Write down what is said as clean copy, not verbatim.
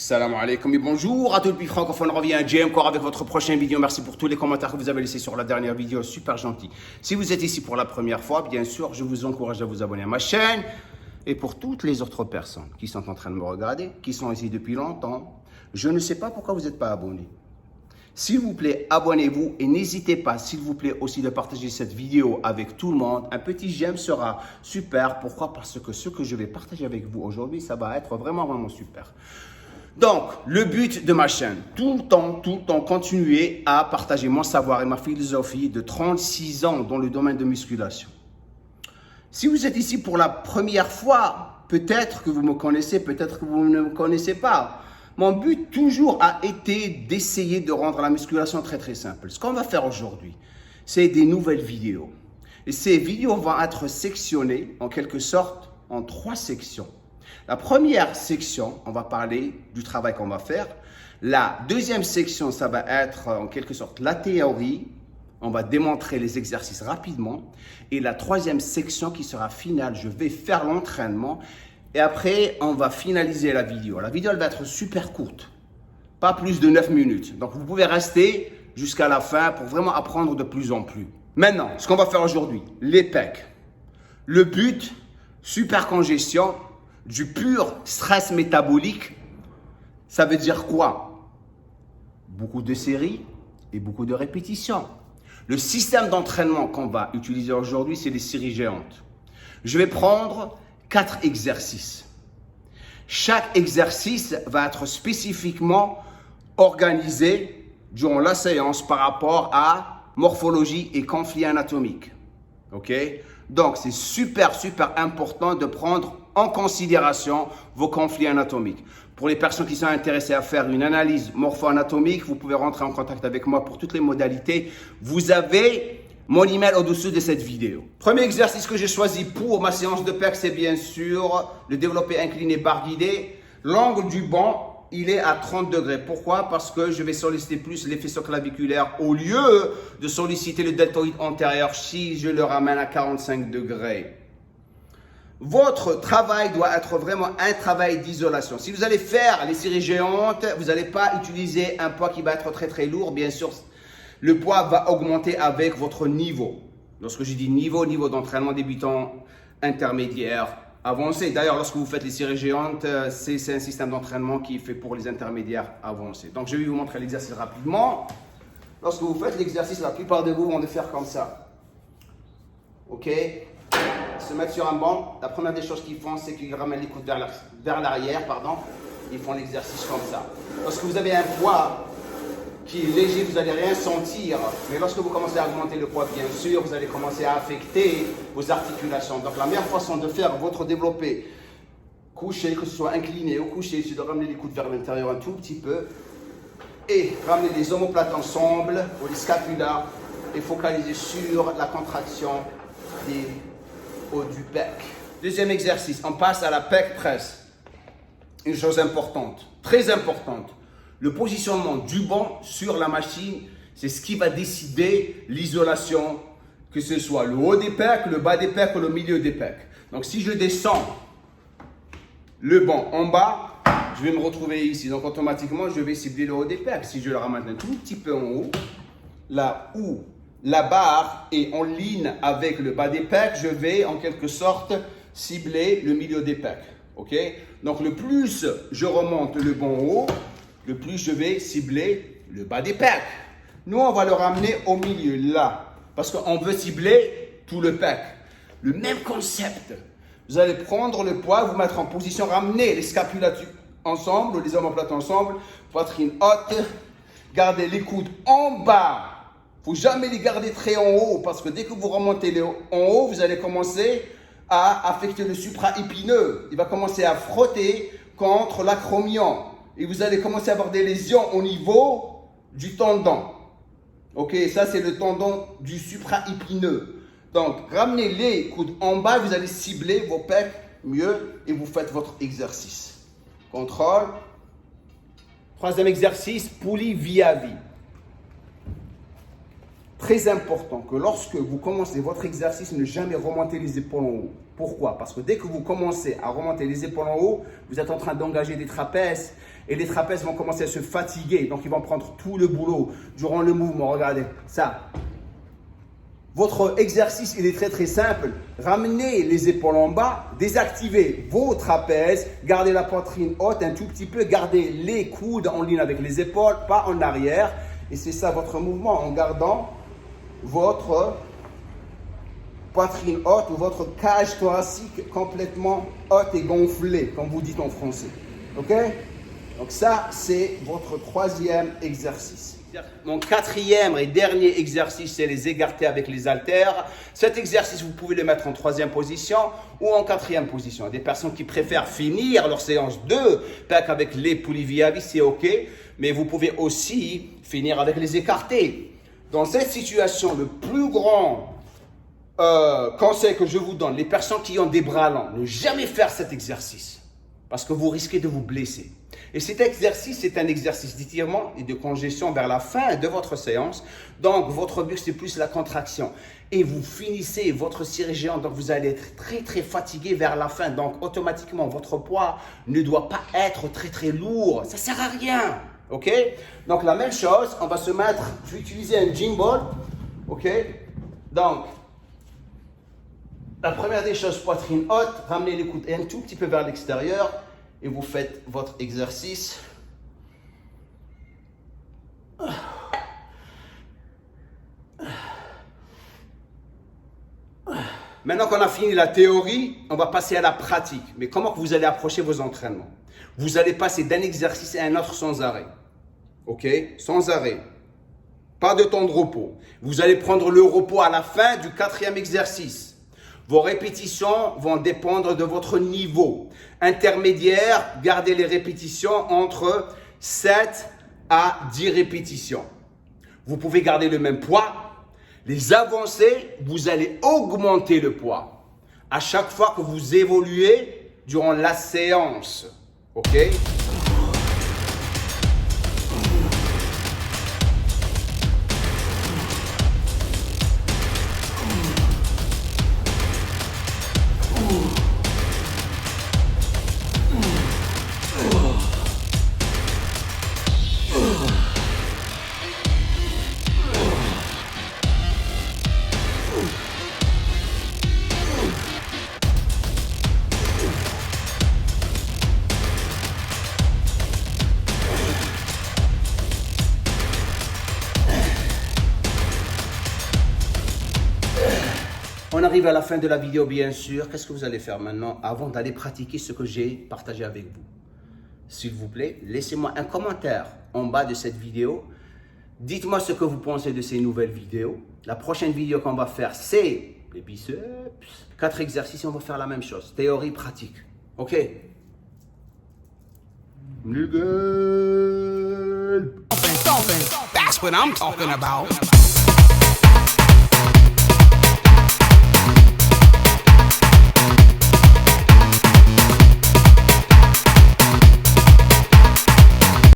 Salam alaikum et bonjour à tous les pays francophones. On revient à Jay encore avec votre prochaine vidéo. Merci pour tous les commentaires que vous avez laissés sur la dernière vidéo, super gentil. Si vous êtes ici pour la première fois, bien sûr, je vous encourage à vous abonner à ma chaîne. Et pour toutes les autres personnes qui sont en train de me regarder, qui sont ici depuis longtemps, je ne sais pas pourquoi vous n'êtes pas abonnés. S'il vous plaît, abonnez-vous et n'hésitez pas, s'il vous plaît, aussi de partager cette vidéo avec tout le monde. Un petit j'aime sera super. Pourquoi? Parce que ce que je vais partager avec vous aujourd'hui, ça va être vraiment super. Donc, le but de ma chaîne, tout le temps, continuer à partager mon savoir et ma philosophie de 36 ans dans le domaine de musculation. Si vous êtes ici pour la première fois, peut-être que vous me connaissez, peut-être que vous ne me connaissez pas. Mon but toujours a été d'essayer de rendre la musculation très simple. Ce qu'on va faire aujourd'hui, c'est des nouvelles vidéos. Et ces vidéos vont être sectionnées en quelque sorte en 3 sections. La première section, on va parler du travail qu'on va faire. La deuxième section, ça va être en quelque sorte la théorie. On va démontrer les exercices rapidement. Et la troisième section qui sera finale, je vais faire l'entraînement. Et après, on va finaliser la vidéo. La vidéo, elle va être super courte. Pas plus de 9 minutes. Donc, vous pouvez rester jusqu'à la fin pour vraiment apprendre de plus en plus. Maintenant, ce qu'on va faire aujourd'hui, les pecs. Le but, super congestion, du pur stress métabolique. Ça veut dire quoi? Beaucoup de séries et beaucoup de répétitions. Le système d'entraînement qu'on va utiliser aujourd'hui, c'est les séries géantes. Je vais prendre 4 exercices. Chaque exercice va être spécifiquement organisé durant la séance par rapport à morphologie et conflit anatomique. Ok? Donc, c'est super important de prendre en considération vos conflits anatomiques. Pour les personnes qui sont intéressées à faire une analyse morpho-anatomique, vous pouvez rentrer en contact avec moi pour toutes les modalités. Vous avez mon email au-dessous de cette vidéo. Premier exercice que j'ai choisi pour ma séance de pecs, c'est bien sûr le développé incliné barre guidée. L'angle du banc, il est à 30 degrés. Pourquoi? Parce que je vais solliciter plus les faisceaux claviculaires au lieu de solliciter le deltoïde antérieur si je le ramène à 45 degrés. Votre travail doit être vraiment un travail d'isolation. Si vous allez faire les séries géantes, vous n'allez pas utiliser un poids qui va être très lourd. Bien sûr, le poids va augmenter avec votre niveau. Lorsque je dis niveau d'entraînement débutant, intermédiaire, avancé. D'ailleurs, lorsque vous faites les séries géantes, c'est un système d'entraînement qui est fait pour les intermédiaires avancés. Donc, je vais vous montrer l'exercice rapidement. Lorsque vous faites l'exercice, la plupart de vous vont le faire comme ça. Ok? Se mettre sur un banc, la première des choses qu'ils font, c'est qu'ils ramènent les coudes vers l'arrière, Ils font l'exercice comme ça. Lorsque vous avez un poids qui est léger, vous n'allez rien sentir. Mais lorsque vous commencez à augmenter le poids, bien sûr, vous allez commencer à affecter vos articulations. Donc, la meilleure façon de faire votre développé couché, que ce soit incliné ou couché, c'est de ramener les coudes vers l'intérieur un tout petit peu et ramener les omoplates ensemble, ou les scapulas, et focaliser sur la contraction des haut du pec. Deuxième exercice, on passe à la pec press. Une chose importante, très importante, le positionnement du banc sur la machine, c'est ce qui va décider l'isolation, que ce soit le haut des pecs, le bas des pecs ou le milieu des pecs. Donc si je descends le banc en bas, je vais me retrouver ici. Donc automatiquement, je vais cibler le haut des pecs. Si je le ramène un tout petit peu en haut, là où la barre est en ligne avec le bas des pecs, je vais en quelque sorte cibler le milieu des pecs. Ok? Donc le plus je remonte le banc haut, le plus je vais cibler le bas des pecs. Nous, on va le ramener au milieu là, parce qu'on veut cibler tout le pec. Le même concept. Vous allez prendre le poids, vous mettre en position, ramener les scapulas ensemble, les omoplates ensemble, poitrine haute, gardez les coudes en bas. Il ne faut jamais les garder très en haut parce que dès que vous remontez en haut, vous allez commencer à affecter le supra-épineux. Il va commencer à frotter contre l'acromion et vous allez commencer à avoir des lésions au niveau du tendon. Ok, ça c'est le tendon du supra-épineux. Donc, ramenez les coudes en bas, vous allez cibler vos pecs mieux et vous faites votre exercice. Contrôle. Troisième exercice, poulie vis-à-vis. Très important que lorsque vous commencez votre exercice, ne jamais remonter les épaules en haut. Pourquoi? Parce que dès que vous commencez à remonter les épaules en haut, vous êtes en train d'engager des trapèzes et les trapèzes vont commencer à se fatiguer. Donc, ils vont prendre tout le boulot durant le mouvement. Regardez ça. Votre exercice, il est très très simple. Ramenez les épaules en bas, désactivez vos trapèzes, gardez la poitrine haute un tout petit peu, gardez les coudes en ligne avec les épaules, pas en arrière. Et c'est ça votre mouvement en gardant votre poitrine haute ou votre cage thoracique complètement haute et gonflée, comme vous dites en français. Ok? Donc ça, c'est votre troisième exercice. Mon quatrième et dernier exercice, c'est les écartés avec les haltères. Cet exercice, vous pouvez le mettre en troisième position ou en quatrième position. Il y a des personnes qui préfèrent finir leur séance 2 avec les poulies c'est ok. Mais vous pouvez aussi finir avec les écartés. Dans cette situation, le plus grand conseil que je vous donne, les personnes qui ont des bras longs, ne jamais faire cet exercice parce que vous risquez de vous blesser. Et cet exercice, c'est un exercice d'étirement et de congestion vers la fin de votre séance. Donc, votre but, c'est plus la contraction. Et vous finissez votre série géante, donc vous allez être très, très fatigué vers la fin. Donc, automatiquement, votre poids ne doit pas être très, très lourd. Ça ne sert à rien. OK? Donc, la même chose, on va se mettre, je vais utiliser un gimbal. OK? Donc, la première des choses, poitrine haute, ramenez les coudes un tout petit peu vers l'extérieur et vous faites votre exercice. Maintenant qu'on a fini la théorie, on va passer à la pratique. Mais comment que vous allez approcher vos entraînements? Vous allez passer d'un exercice à un autre sans arrêt. OK? Sans arrêt. Pas de temps de repos. Vous allez prendre le repos à la fin du quatrième exercice. Vos répétitions vont dépendre de votre niveau. Intermédiaire, gardez les répétitions entre 7 à 10 répétitions. Vous pouvez garder le même poids. Les avancées, vous allez augmenter le poids à chaque fois que vous évoluez durant la séance. OK? On arrive à la fin de la vidéo, bien sûr. Qu'est-ce que vous allez faire maintenant avant d'aller pratiquer ce que j'ai partagé avec vous? S'il vous plaît, laissez-moi un commentaire en bas de cette vidéo. Dites-moi ce que vous pensez de ces nouvelles vidéos. La prochaine vidéo qu'on va faire, c'est les biceps. 4 exercices, on va faire la même chose. Théorie, pratique. OK? That's what I'm talking about.